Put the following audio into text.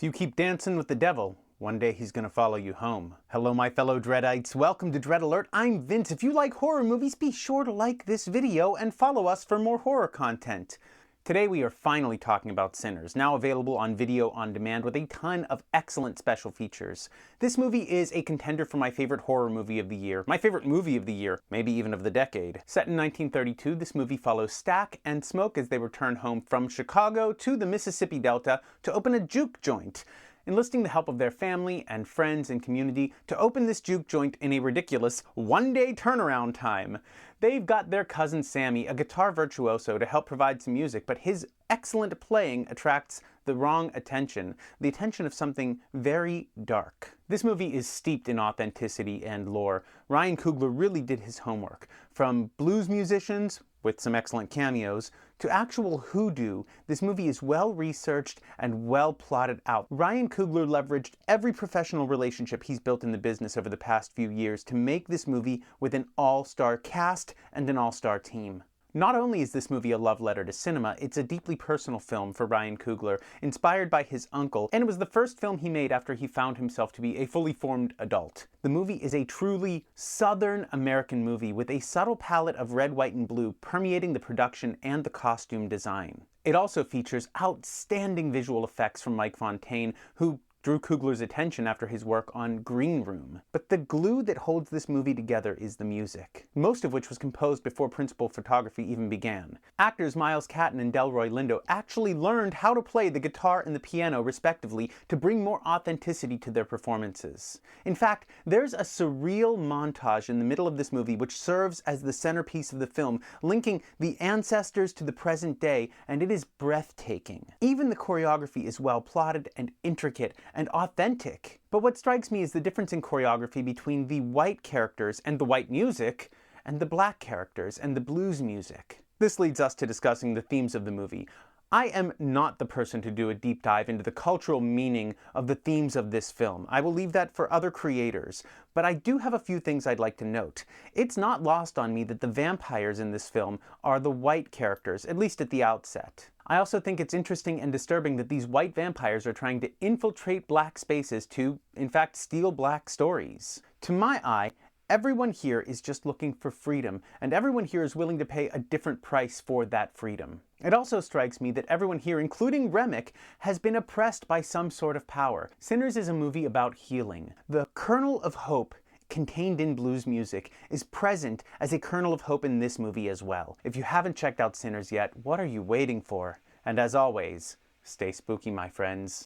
If you keep dancing with the devil, one day he's gonna follow you home. Hello my fellow Dreadites, welcome to Dread Alert. I'm Vince. If you like horror movies, be sure to like this video and follow us for more horror content. Today we are finally talking about Sinners, now available on video on demand with a ton of excellent special features. This movie is a contender for my favorite horror movie of the year, my favorite movie of the year, maybe even of the decade. Set in 1932, this movie follows Stack and Smoke as they return home from Chicago to the Mississippi Delta to open a juke joint, enlisting the help of their family and friends and community to open this juke joint in a ridiculous one-day turnaround time. They've got their cousin Sammy, a guitar virtuoso, to help provide some music, but his excellent playing attracts the wrong attention, the attention of something very dark. This movie is steeped in authenticity and lore. Ryan Coogler really did his homework. From blues musicians, with some excellent cameos, to actual hoodoo, this movie is well researched and well plotted out. Ryan Coogler leveraged every professional relationship he's built in the business over the past few years to make this movie with an all-star cast and an all-star team. Not only is this movie a love letter to cinema, it's a deeply personal film for Ryan Coogler, inspired by his uncle, and it was the first film he made after he found himself to be a fully formed adult. The movie is a truly Southern American movie with a subtle palette of red, white, and blue permeating the production and the costume design. It also features outstanding visual effects from Mike Fontaine, who drew Coogler's attention after his work on Green Room. But the glue that holds this movie together is the music, most of which was composed before principal photography even began. Actors Miles Catton and Delroy Lindo actually learned how to play the guitar and the piano respectively to bring more authenticity to their performances. In fact, there's a surreal montage in the middle of this movie which serves as the centerpiece of the film, linking the ancestors to the present day, and it is breathtaking. Even the choreography is well plotted and intricate and authentic. But what strikes me is the difference in choreography between the white characters and the white music, and the black characters and the blues music. This leads us to discussing the themes of the movie. I am not the person to do a deep dive into the cultural meaning of the themes of this film. I will leave that for other creators, but I do have a few things I'd like to note. It's not lost on me that the vampires in this film are the white characters, at least at the outset. I also think it's interesting and disturbing that these white vampires are trying to infiltrate black spaces to, in fact, steal black stories. To my eye, everyone here is just looking for freedom, and everyone here is willing to pay a different price for that freedom. It also strikes me that everyone here, including Remick, has been oppressed by some sort of power. Sinners is a movie about healing. The kernel of hope contained in blues music is present as a kernel of hope in this movie as well. If you haven't checked out Sinners yet, what are you waiting for? And as always, stay spooky, my friends.